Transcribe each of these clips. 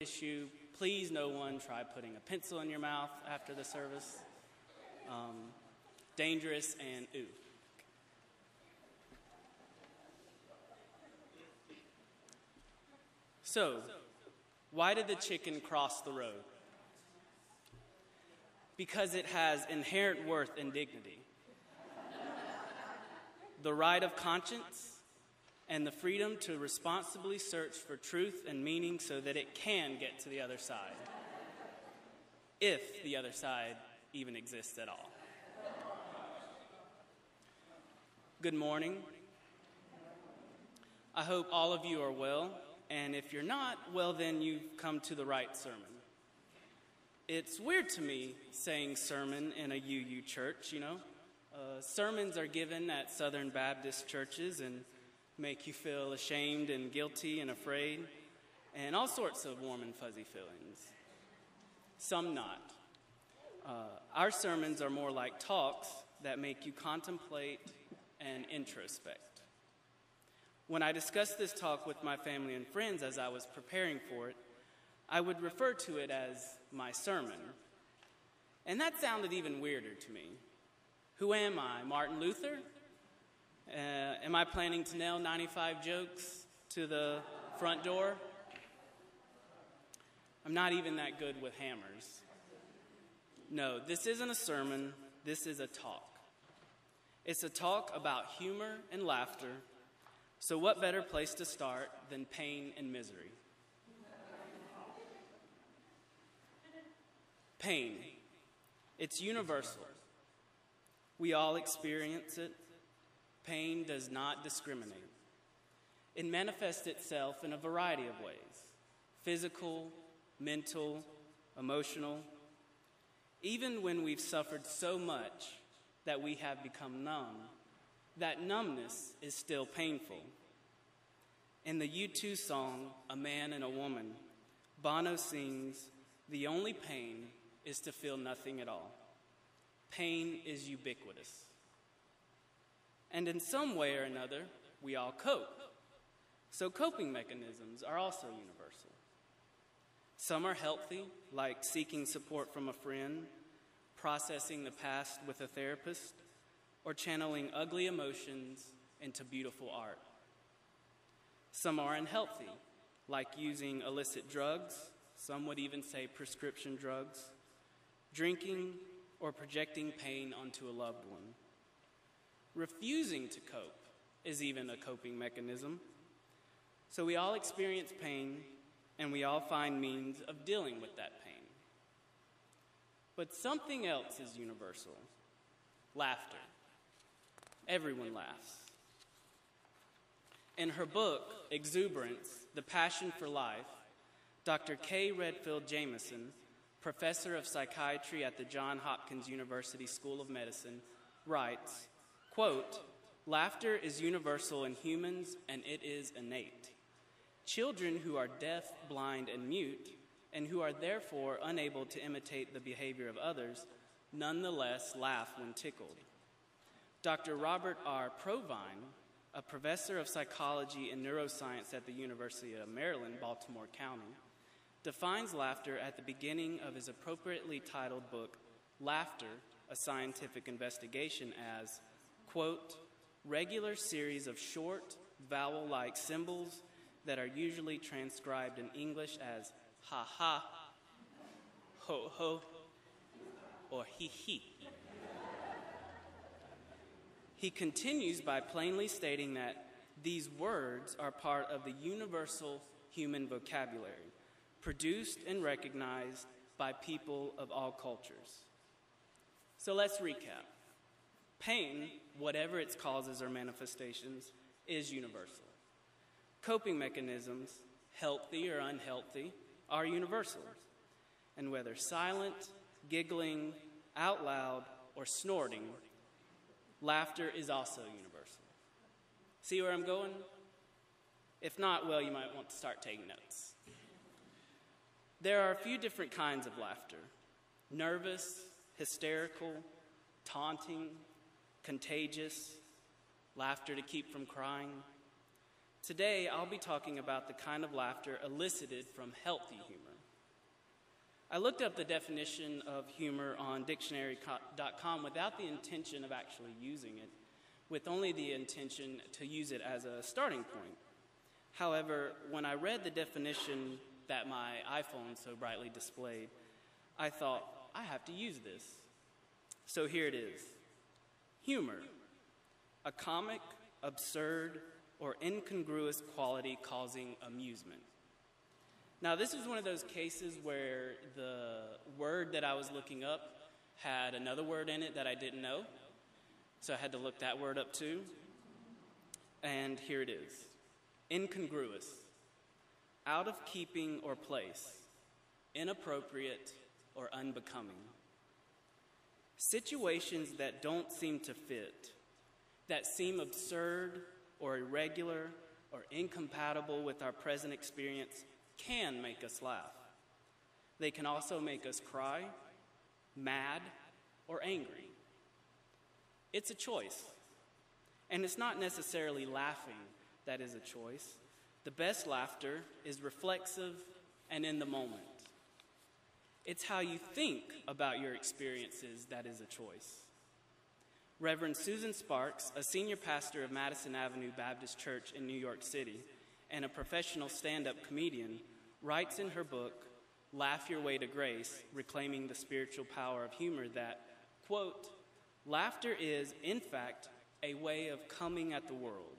issue. Please, no one try putting a pencil in your mouth after the service. Dangerous and ooh. So, why did the chicken cross the road? Because it has inherent worth and dignity. The right of conscience and the freedom to responsibly search for truth and meaning so that it can get to the other side. If the other side even exists at all. Good morning. I hope all of you are well, and if you're not, well then you've come to the right sermon. It's weird to me saying sermon in a UU church, you know. Sermons are given at Southern Baptist churches and make you feel ashamed and guilty and afraid, and all sorts of warm and fuzzy feelings. Some not. Our sermons are more like talks that make you contemplate and introspect. When I discussed this talk with my family and friends as I was preparing for it, I would refer to it as my sermon. And that sounded even weirder to me. Who am I, Martin Luther? Am I planning to nail 95 jokes to the front door? I'm not even that good with hammers. No, this isn't a sermon, this is a talk. It's a talk about humor and laughter, so what better place to start than pain and misery? Pain. It's universal. We all experience it. Pain does not discriminate. It manifests itself in a variety of ways: physical, mental, emotional. Even when we've suffered so much that we have become numb, that numbness is still painful. In the U2 song, A Man and a Woman, Bono sings, "The only pain is to feel nothing at all." Pain is ubiquitous. And in some way or another, we all cope. So coping mechanisms are also universal. Some are healthy, like seeking support from a friend, processing the past with a therapist, or channeling ugly emotions into beautiful art. Some are unhealthy, like using illicit drugs, some would even say prescription drugs, drinking, or projecting pain onto a loved one. Refusing to cope is even a coping mechanism. So we all experience pain, and we all find means of dealing with that pain. But something else is universal: laughter. Everyone laughs. In her book, Exuberance, The Passion for Life, Dr. K. Redfield Jamison, professor of psychiatry at the Johns Hopkins University School of Medicine, writes, quote, "Laughter is universal in humans and it is innate. Children who are deaf, blind, and mute, and who are therefore unable to imitate the behavior of others, nonetheless laugh when tickled." Dr. Robert R. Provine, a professor of psychology and neuroscience at the University of Maryland, Baltimore County, defines laughter at the beginning of his appropriately titled book, Laughter, A Scientific Investigation, as, quote, "regular series of short, vowel-like symbols that are usually transcribed in English as ha-ha, ho-ho, or hee-hee." He continues by plainly stating that these words are part of the universal human vocabulary, produced and recognized by people of all cultures. So let's recap. Pain, whatever its causes or manifestations, is universal. Coping mechanisms, healthy or unhealthy, are universal. And whether silent, giggling, out loud, or snorting, laughter is also universal. See where I'm going? If not, well, you might want to start taking notes. There are a few different kinds of laughter: nervous, hysterical, taunting, contagious, laughter to keep from crying. Today, I'll be talking about the kind of laughter elicited from healthy humor. I looked up the definition of humor on dictionary.com without the intention of actually using it, with only the intention to use it as a starting point. However, when I read the definition that my iPhone so brightly displayed, I thought, I have to use this. So here it is. Humor, a comic, absurd, or incongruous quality causing amusement. Now, this is one of those cases where the word that I was looking up had another word in it that I didn't know, so I had to look that word up too. And here it is. Incongruous, out of keeping or place, inappropriate or unbecoming. Situations that don't seem to fit, that seem absurd or irregular or incompatible with our present experience can make us laugh. They can also make us cry, mad, or angry. It's a choice. And it's not necessarily laughing that is a choice. The best laughter is reflexive and in the moment. It's how you think about your experiences that is a choice. Reverend Susan Sparks, a senior pastor of Madison Avenue Baptist Church in New York City and a professional stand-up comedian, writes in her book, Laugh Your Way to Grace, Reclaiming the Spiritual Power of Humor that, quote, laughter is, in fact, a way of coming at the world.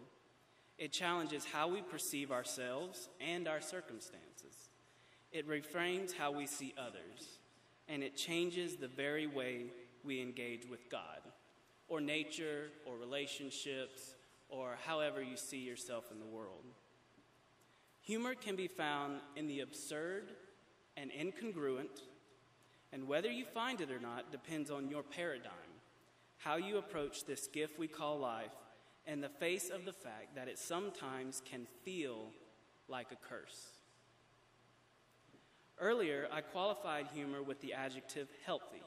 It challenges how we perceive ourselves and our circumstances. It reframes how we see others, and it changes the very way we engage with God, or nature, or relationships, or however you see yourself in the world. Humor can be found in the absurd and incongruent, and whether you find it or not depends on your paradigm, how you approach this gift we call life, in the face of the fact that it sometimes can feel like a curse. Earlier, I qualified humor with the adjective healthy.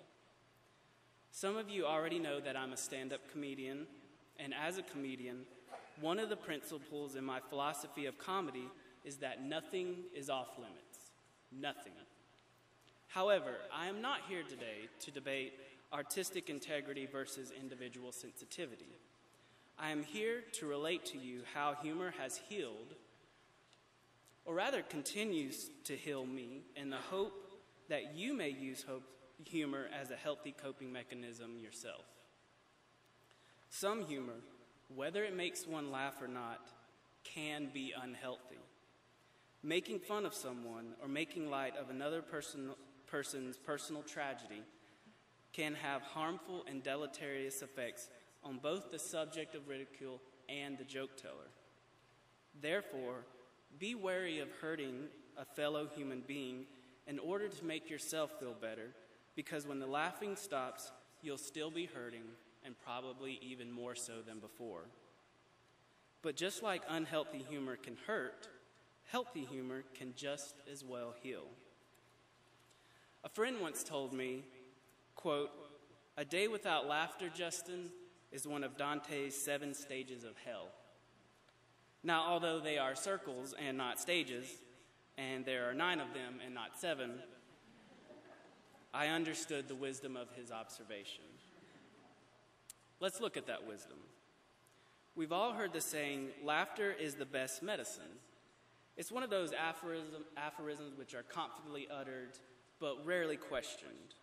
Some of you already know that I'm a stand-up comedian, and as a comedian, one of the principles in my philosophy of comedy is that nothing is off limits. Nothing. However, I am not here today to debate artistic integrity versus individual sensitivity. I am here to relate to you how humor has healed, or rather continues to heal me, in the hope that you may use humor as a healthy coping mechanism yourself. Some humor, whether it makes one laugh or not, can be unhealthy. Making fun of someone or making light of another person's personal tragedy can have harmful and deleterious effects on both the subject of ridicule and the joke teller. Therefore, be wary of hurting a fellow human being in order to make yourself feel better, because when the laughing stops, you'll still be hurting, and probably even more so than before. But just like unhealthy humor can hurt, healthy humor can just as well heal. A friend once told me, quote, a day without laughter, Justin, is one of Dante's 7 stages of hell. Now, although they are circles and not stages, and there are 9 of them and not 7, I understood the wisdom of his observation. Let's look at that wisdom. We've all heard the saying, laughter is the best medicine. It's one of those aphorisms which are confidently uttered, but rarely questioned.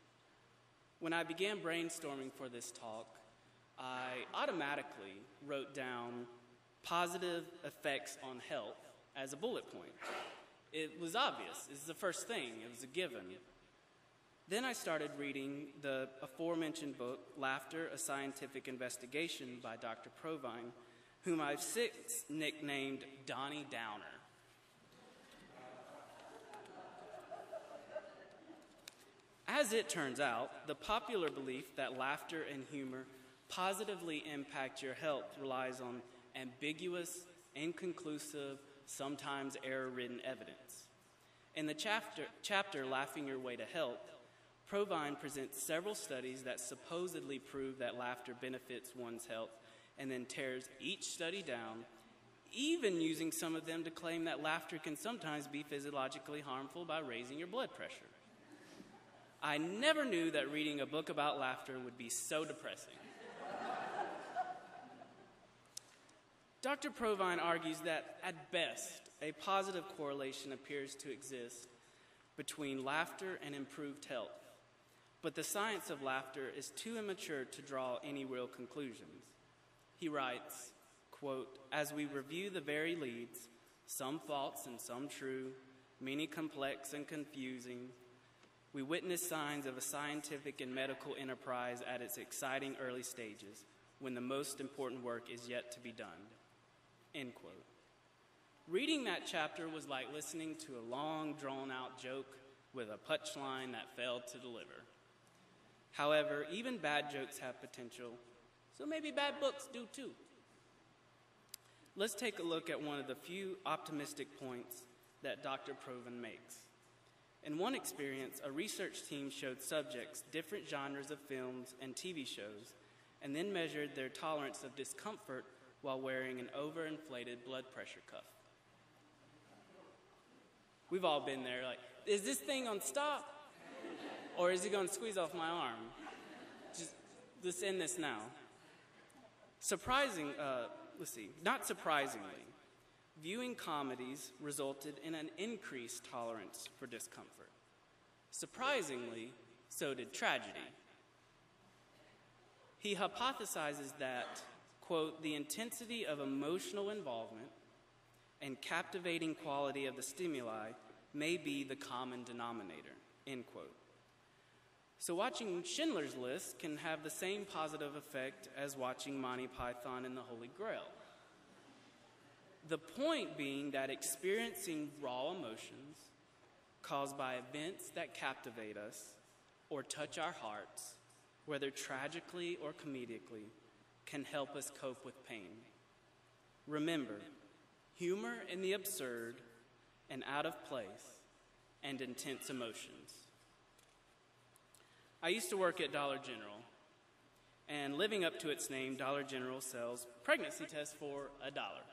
When I began brainstorming for this talk, I automatically wrote down positive effects on health as a bullet point. It was obvious. It's the first thing. It was a given. Then I started reading the aforementioned book, Laughter, A Scientific Investigation by Dr. Provine, whom I've since nicknamed Donnie Downer. As it turns out, the popular belief that laughter and humor positively impact your health relies on ambiguous, inconclusive, sometimes error-ridden evidence. In the chapter Laughing Your Way to Health, Provine presents several studies that supposedly prove that laughter benefits one's health, and then tears each study down, even using some of them to claim that laughter can sometimes be physiologically harmful by raising your blood pressure. I never knew that reading a book about laughter would be so depressing. Dr. Provine argues that, at best, a positive correlation appears to exist between laughter and improved health, but the science of laughter is too immature to draw any real conclusions. He writes, quote, "As we review the very leads, some false and some true, many complex and confusing, we witness signs of a scientific and medical enterprise at its exciting early stages, when the most important work is yet to be done." End quote. Reading that chapter was like listening to a long, drawn-out joke with a punchline that failed to deliver. However, even bad jokes have potential, so maybe bad books do too. Let's take a look at one of the few optimistic points that Dr. Provine makes. In one experience, a research team showed subjects different genres of films and TV shows, and then measured their tolerance of discomfort while wearing an overinflated blood pressure cuff. We've all been there, like, is this thing on stop? Or is it going to squeeze off my arm? Just, let's end this now. Not surprisingly, viewing comedies resulted in an increased tolerance for discomfort. Surprisingly, so did tragedy. He hypothesizes that, quote, "the intensity of emotional involvement and captivating quality of the stimuli may be the common denominator," end quote. So watching Schindler's List can have the same positive effect as watching Monty Python and the Holy Grail. The point being that experiencing raw emotions caused by events that captivate us or touch our hearts, whether tragically or comedically, can help us cope with pain. Remember, humor in the absurd and out of place and intense emotions. I used to work at Dollar General, and living up to its name, Dollar General sells pregnancy tests for $1.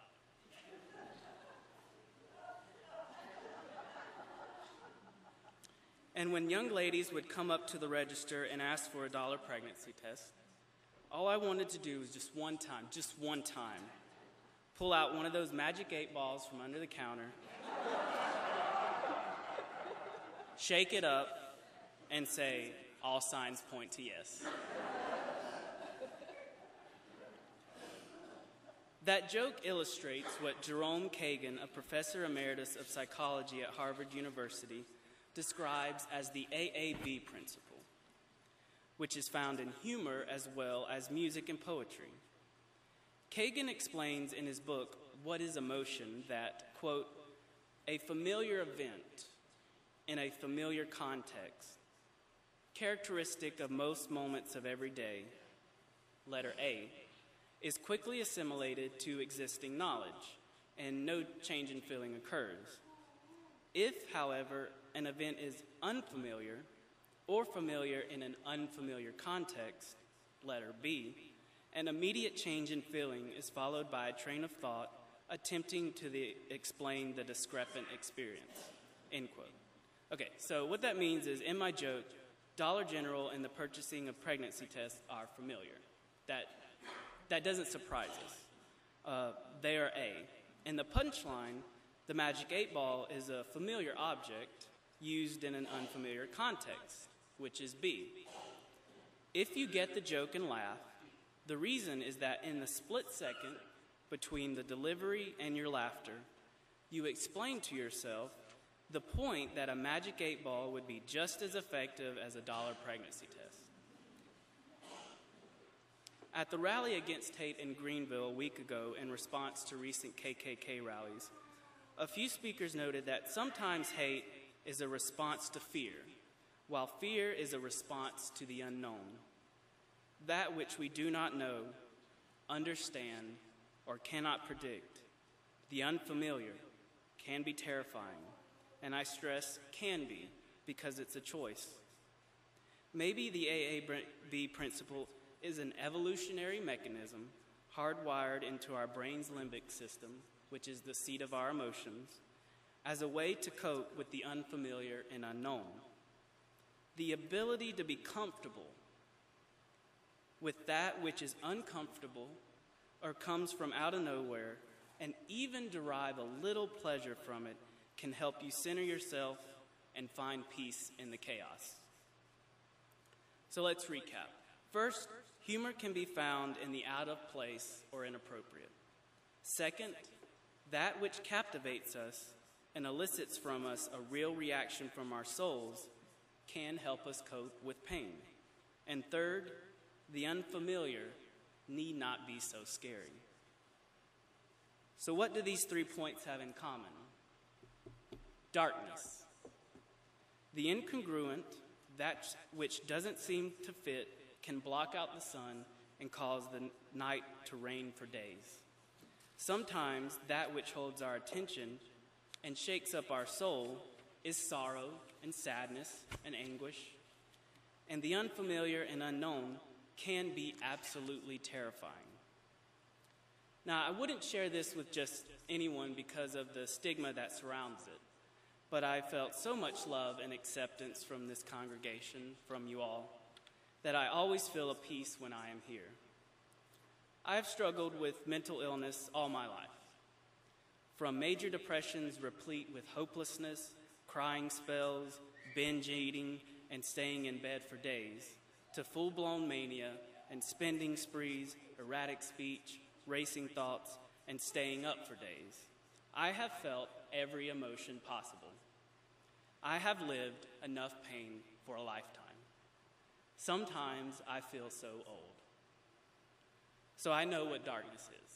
And when young ladies would come up to the register and ask for a $1 pregnancy test, all I wanted to do was just one time, pull out one of those magic 8 balls from under the counter, shake it up, and say, "All signs point to yes." That joke illustrates what Jerome Kagan, a professor emeritus of psychology at Harvard University, describes as the AAB principle, which is found in humor as well as music and poetry. Kagan explains in his book, What is Emotion, that, quote, "a familiar event in a familiar context, characteristic of most moments of every day, letter A, is quickly assimilated to existing knowledge, and no change in feeling occurs. If, however, an event is unfamiliar or familiar in an unfamiliar context, letter B, an immediate change in feeling is followed by a train of thought attempting to explain the discrepant experience," end quote. Okay, so what that means is, in my joke, Dollar General and the purchasing of pregnancy tests are familiar. That doesn't surprise us. They are A. And the punchline, the magic 8 ball, is a familiar object used in an unfamiliar context, which is B. If you get the joke and laugh, the reason is that in the split second between the delivery and your laughter, you explain to yourself the point that a magic 8 ball would be just as effective as a $1 pregnancy test. At the rally against hate in Greenville a week ago in response to recent KKK rallies, a few speakers noted that sometimes hate is a response to fear, while fear is a response to the unknown. That which we do not know, understand, or cannot predict, the unfamiliar, can be terrifying. And I stress can be, because it's a choice. Maybe the AAB principle is an evolutionary mechanism hardwired into our brain's limbic system which is the seat of our emotions, as a way to cope with the unfamiliar and unknown. The ability to be comfortable with that which is uncomfortable or comes from out of nowhere, and even derive a little pleasure from it, can help you center yourself and find peace in the chaos. So let's recap. First, humor can be found in the out of place or inappropriate. Second, that which captivates us and elicits from us a real reaction from our souls can help us cope with pain. And third, the unfamiliar need not be so scary. So what do these 3 points have in common? Darkness. The incongruent, that which doesn't seem to fit, can block out the sun and cause the night to rain for days. Sometimes that which holds our attention and shakes up our soul is sorrow and sadness and anguish. And the unfamiliar and unknown can be absolutely terrifying. Now, I wouldn't share this with just anyone because of the stigma that surrounds it, but I felt so much love and acceptance from this congregation, from you all, that I always feel a peace when I am here. I have struggled with mental illness all my life, from major depressions replete with hopelessness, crying spells, binge eating, and staying in bed for days, to full-blown mania and spending sprees, erratic speech, racing thoughts, and staying up for days. I have felt every emotion possible. I have lived enough pain for a lifetime. Sometimes I feel so old. So I know what darkness is.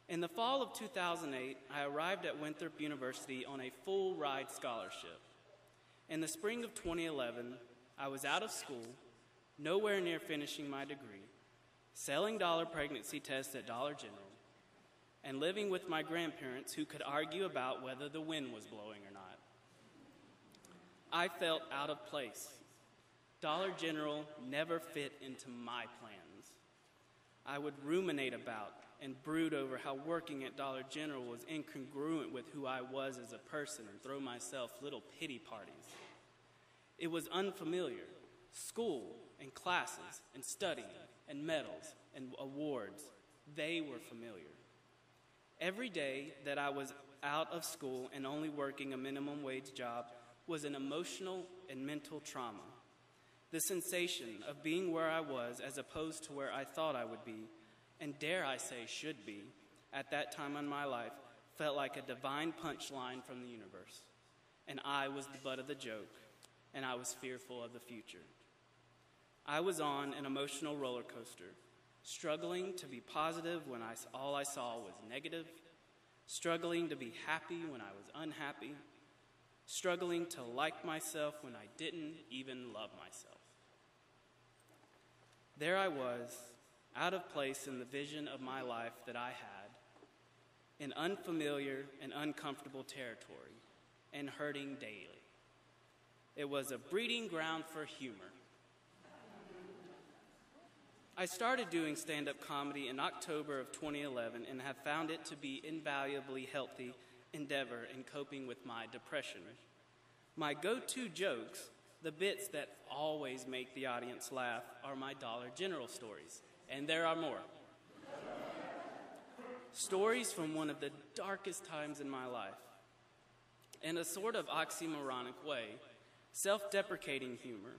In the fall of 2008, I arrived at Winthrop University on a full-ride scholarship. In the spring of 2011, I was out of school, nowhere near finishing my degree, selling dollar pregnancy tests at Dollar General, and living with my grandparents who could argue about whether the wind was blowing or not. I felt out of place. Dollar General never fit into my plans. I would ruminate about and brood over how working at Dollar General was incongruent with who I was as a person and throw myself little pity parties. It was unfamiliar. School and classes and studying and medals and awards, they were familiar. Every day that I was out of school and only working a minimum wage job was an emotional and mental trauma. The sensation of being where I was as opposed to where I thought I would be, and dare I say should be, at that time in my life, felt like a divine punchline from the universe. And I was the butt of the joke, and I was fearful of the future. I was on an emotional roller coaster, struggling to be positive when all I saw was negative, struggling to be happy when I was unhappy, struggling to like myself when I didn't even love myself. There I was, out of place in the vision of my life that I had, in unfamiliar and uncomfortable territory, and hurting daily. It was a breeding ground for humor. I started doing stand-up comedy in October of 2011 and have found it to be invaluably healthy endeavor in coping with my depression. My go-to jokes, the bits that always make the audience laugh, are my Dollar General stories, and there are more. Stories from one of the darkest times in my life. In a sort of oxymoronic way, self-deprecating humor,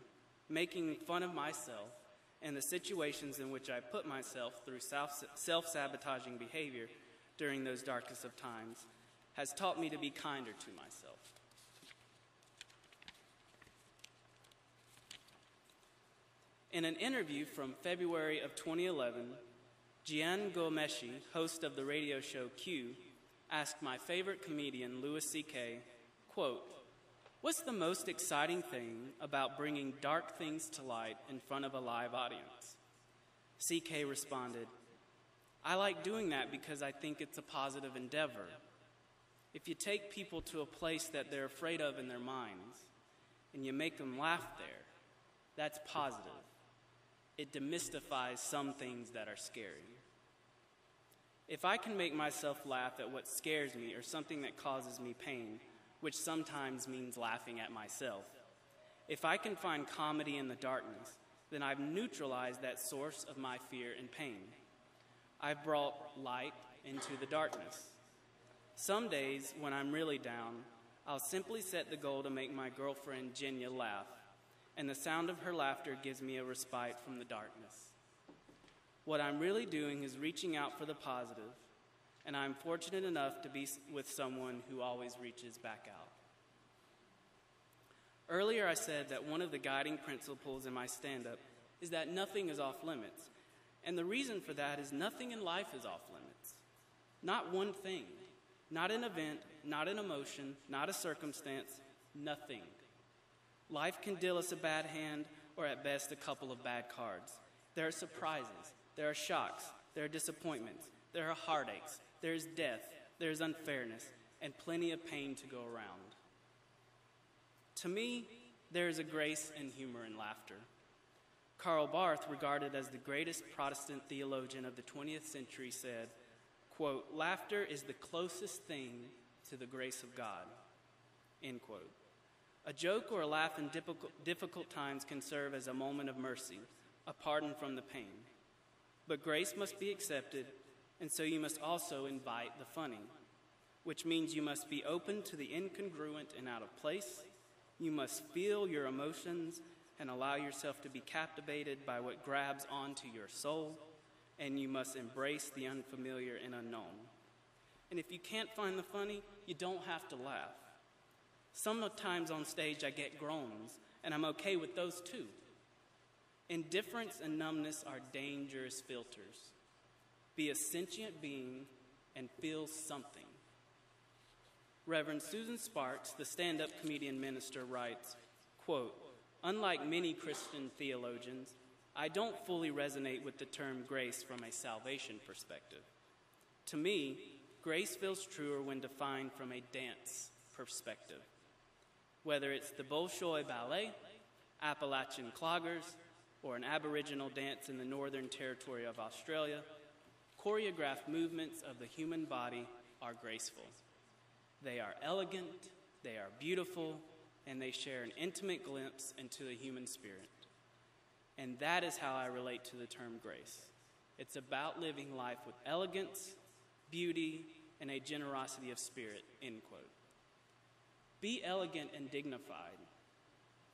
making fun of myself, and the situations in which I put myself through self-sabotaging behavior during those darkest of times has taught me to be kinder to myself. In an interview from February of 2011, Gian Gomeshi, host of the radio show Q, asked my favorite comedian, Louis C.K., quote, "What's the most exciting thing about bringing dark things to light in front of a live audience?" CK responded, "I like doing that because I think it's a positive endeavor. If you take people to a place that they're afraid of in their minds, and you make them laugh there, that's positive. It demystifies some things that are scary." If I can make myself laugh at what scares me or something that causes me pain, which sometimes means laughing at myself, if I can find comedy in the darkness, then I've neutralized that source of my fear and pain. I've brought light into the darkness. Some days, when I'm really down, I'll simply set the goal to make my girlfriend Jenya laugh, and the sound of her laughter gives me a respite from the darkness. What I'm really doing is reaching out for the positive, and I'm fortunate enough to be with someone who always reaches back out. Earlier I said that one of the guiding principles in my stand-up is that nothing is off limits, and the reason for that is nothing in life is off limits. Not one thing, not an event, not an emotion, not a circumstance, nothing. Life can deal us a bad hand, or at best a couple of bad cards. There are surprises, there are shocks, there are disappointments, there are heartaches, there is death, there is unfairness, and plenty of pain to go around. To me, there is a grace and humor in laughter. Karl Barth, regarded as the greatest Protestant theologian of the 20th century, said, quote, "Laughter is the closest thing to the grace of God," end quote. A joke or a laugh in difficult times can serve as a moment of mercy, a pardon from the pain. But grace must be accepted, and so you must also invite the funny, which means you must be open to the incongruent and out of place. You must feel your emotions and allow yourself to be captivated by what grabs onto your soul, and you must embrace the unfamiliar and unknown. And if you can't find the funny, you don't have to laugh. Sometimes on stage I get groans, and I'm okay with those too. Indifference and numbness are dangerous filters. Be a sentient being and feel something. Reverend Susan Sparks, the stand-up comedian minister, writes, quote, "Unlike many Christian theologians, I don't fully resonate with the term grace from a salvation perspective. To me, grace feels truer when defined from a dance perspective. Whether it's the Bolshoi Ballet, Appalachian cloggers, or an Aboriginal dance in the Northern Territory of Australia, choreographed movements of the human body are graceful. They are elegant, they are beautiful, and they share an intimate glimpse into the human spirit. And that is how I relate to the term grace. It's about living life with elegance, beauty, and a generosity of spirit," end quote. Be elegant and dignified.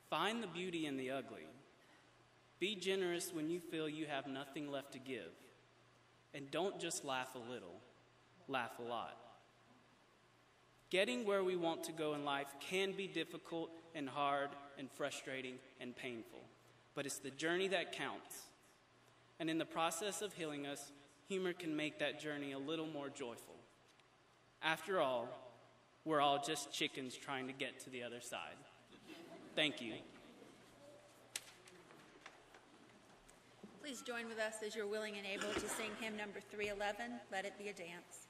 Find the beauty in the ugly. Be generous when you feel you have nothing left to give. And don't just laugh a little, laugh a lot. Getting where we want to go in life can be difficult and hard and frustrating and painful, but it's the journey that counts. And in the process of healing us, humor can make that journey a little more joyful. After all, we're all just chickens trying to get to the other side. Thank you. Please join with us as you're willing and able to sing hymn number 311, Let It Be a Dance.